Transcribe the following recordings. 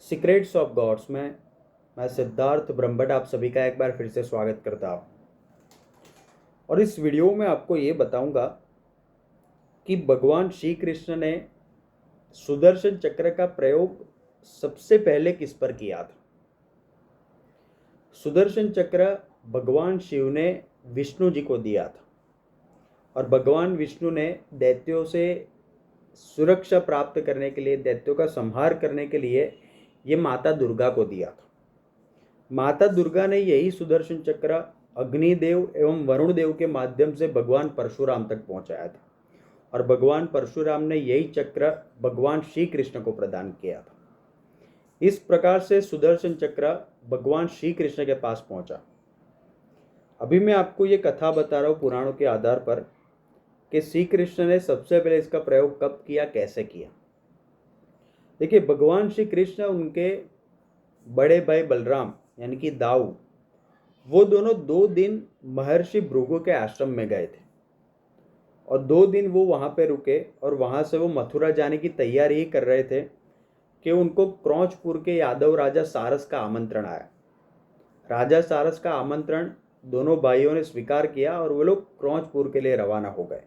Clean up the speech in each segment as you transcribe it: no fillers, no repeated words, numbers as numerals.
Secrets of God's में मैं सिद्धार्थ ब्रह्मभट्ट आप सभी का एक बार फिर से स्वागत करता हूँ। और इस वीडियो में आपको ये बताऊंगा कि भगवान श्री कृष्ण ने सुदर्शन चक्र का प्रयोग सबसे पहले किस पर किया था। सुदर्शन चक्र भगवान शिव ने विष्णु जी को दिया था और भगवान विष्णु ने दैत्यों से सुरक्षा प्राप्त करने के लिए, दैत्यों का संहार करने के लिए ये माता दुर्गा को दिया था। माता दुर्गा ने यही सुदर्शन चक्र अग्निदेव एवं वरुण देव के माध्यम से भगवान परशुराम तक पहुंचाया था और भगवान परशुराम ने यही चक्र भगवान श्री कृष्ण को प्रदान किया था। इस प्रकार से सुदर्शन चक्र भगवान श्री कृष्ण के पास पहुंचा। अभी मैं आपको ये कथा बता रहा हूँ पुराणों के आधार पर कि श्री कृष्ण ने सबसे पहले इसका प्रयोग कब किया, कैसे किया। देखिए, भगवान श्री कृष्ण उनके बड़े भाई बलराम यानी कि दाऊ, वो दोनों 2 दिन महर्षि भृगु के आश्रम में गए थे और 2 दिन वो वहाँ पे रुके और वहाँ से वो मथुरा जाने की तैयारी ही कर रहे थे कि उनको क्रौंचपुर के यादव राजा सारस का आमंत्रण आया। राजा सारस का आमंत्रण दोनों भाइयों ने स्वीकार किया और वो लोग क्रौंचपुर के लिए रवाना हो गए।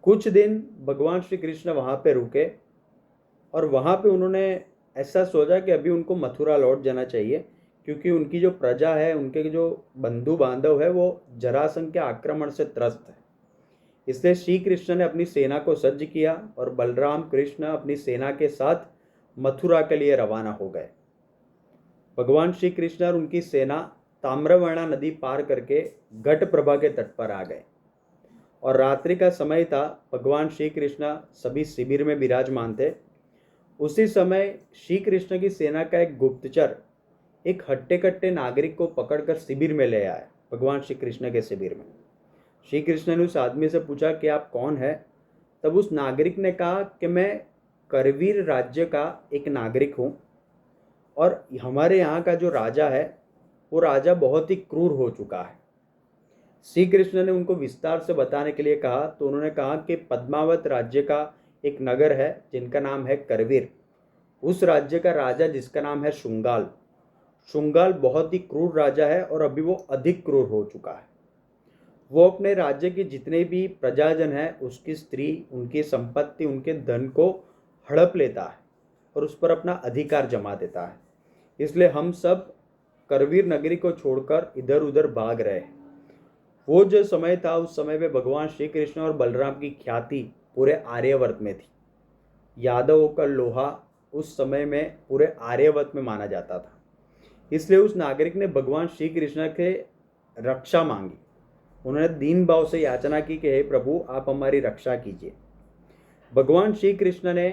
कुछ दिन भगवान श्री कृष्ण वहाँ पे रुके और वहाँ पे उन्होंने ऐसा सोचा कि अभी उनको मथुरा लौट जाना चाहिए, क्योंकि उनकी जो प्रजा है, उनके जो बंधु बांधव है, वो जरासंध के आक्रमण से त्रस्त है। इसलिए श्री कृष्ण ने अपनी सेना को सज्ज किया और बलराम कृष्ण अपनी सेना के साथ मथुरा के लिए रवाना हो गए। भगवान श्री कृष्ण और उनकी सेना ताम्रवर्णा नदी पार करके घटप्रभा के तट पर आ गए और रात्रि का समय था। भगवान श्री कृष्ण सभी शिविर में विराजमान थे। उसी समय श्री कृष्ण की सेना का एक गुप्तचर एक हट्टे कट्टे नागरिक को पकड़कर शिविर में ले आया। भगवान श्री कृष्ण के शिविर में श्री कृष्ण ने उस आदमी से पूछा कि आप कौन है। तब उस नागरिक ने कहा कि मैं करवीर राज्य का एक नागरिक हूँ और हमारे यहाँ का जो राजा है वो राजा बहुत ही क्रूर हो चुका है। श्री कृष्ण ने उनको विस्तार से बताने के लिए कहा तो उन्होंने कहा कि पद्मावत राज्य का एक नगर है जिनका नाम है करवीर। उस राज्य का राजा जिसका नाम है शुंगाल, शुंगाल बहुत ही क्रूर राजा है और अभी वो अधिक क्रूर हो चुका है। वो अपने राज्य के जितने भी प्रजाजन है, उसकी स्त्री, उनकी संपत्ति, उनके धन को हड़प लेता है और उस पर अपना अधिकार जमा देता है। इसलिए हम सब करवीर नगरी को छोड़कर इधर उधर भाग रहे हैं। वो जो समय था, उस समय पे भगवान श्री कृष्ण और बलराम की ख्याति पूरे आर्यवर्त में थी। यादवों का लोहा उस समय में पूरे आर्यवर्त में माना जाता था। इसलिए उस नागरिक ने भगवान श्री कृष्ण के रक्षा मांगी। उन्होंने दीन भाव से याचना की कि हे प्रभु, आप हमारी रक्षा कीजिए। भगवान श्री कृष्ण ने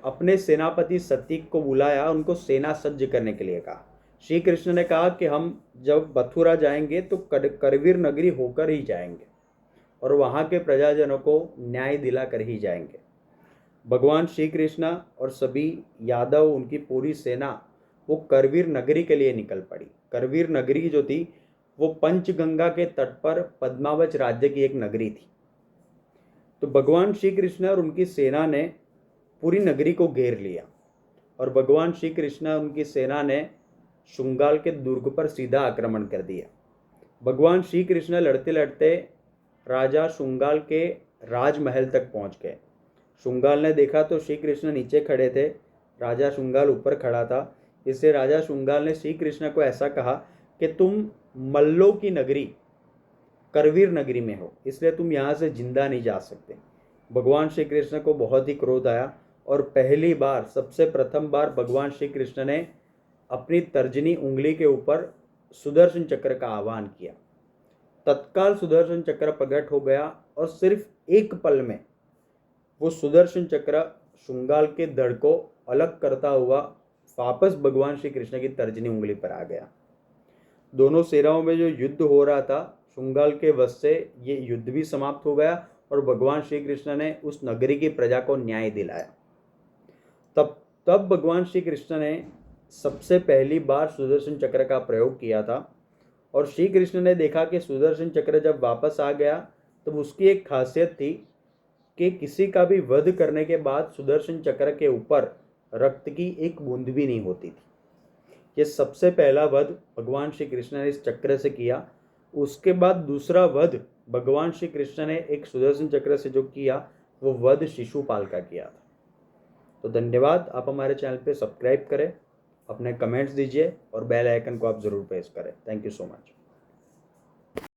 अपने सेनापति सतीक को बुलाया, उनको सेना सज्ज करने के लिए कहा। श्री कृष्ण ने कहा कि हम जब मथुरा जाएंगे तो करवीर नगरी होकर ही जाएंगे और वहाँ के प्रजाजनों को न्याय दिलाकर ही जाएंगे। भगवान श्री कृष्ण और सभी यादव, उनकी पूरी सेना वो करवीर नगरी के लिए निकल पड़ी। करवीर नगरी जो थी वो पंचगंगा के तट पर पद्मावत राज्य की एक नगरी थी। तो भगवान श्री कृष्ण और उनकी सेना ने पूरी नगरी को घेर लिया और भगवान श्री कृष्ण और उनकी सेना ने शुंगाल के दुर्ग पर सीधा आक्रमण कर दिया। भगवान श्री कृष्ण लड़ते लड़ते राजा शुंगाल के राजमहल तक पहुंच गए। शुंगाल ने देखा तो श्री कृष्ण नीचे खड़े थे, राजा शुंगाल ऊपर खड़ा था। इससे राजा शुंगाल ने श्री कृष्ण को ऐसा कहा कि तुम मल्लों की नगरी करवीर नगरी में हो, इसलिए तुम यहाँ से जिंदा नहीं जा सकते। भगवान श्री कृष्ण को बहुत ही क्रोध आया और पहली बार, सबसे प्रथम बार भगवान श्री कृष्ण ने अपनी तर्जनी उंगली के ऊपर सुदर्शन चक्र का आह्वान किया। तत्काल सुदर्शन चक्र प्रकट हो गया और सिर्फ एक पल में वो सुदर्शन चक्र शुंगाल के धड़ को अलग करता हुआ वापस भगवान श्री कृष्ण की तर्जनी उंगली पर आ गया। दोनों सेनाओं में जो युद्ध हो रहा था, शुंगाल के वश से ये युद्ध भी समाप्त हो गया और भगवान श्री कृष्ण ने उस नगरी की प्रजा को न्याय दिलाया। तब भगवान श्री कृष्ण ने सबसे पहली बार सुदर्शन चक्र का प्रयोग किया था और श्री कृष्ण ने देखा कि सुदर्शन चक्र जब वापस आ गया तब उसकी एक खासियत थी कि किसी का भी वध करने के बाद सुदर्शन चक्र के ऊपर रक्त की एक बूंद भी नहीं होती थी। ये सबसे पहला वध भगवान श्री कृष्ण ने इस चक्र से किया। उसके बाद दूसरा वध भगवान श्री कृष्ण ने एक सुदर्शन चक्र से जो किया वो वध शिशुपाल का किया था। तो धन्यवाद। आप हमारे चैनल पे सब्सक्राइब करें, अपने कमेंट्स दीजिए और बेल आइकन को आप ज़रूर प्रेस करें। Thank you so much.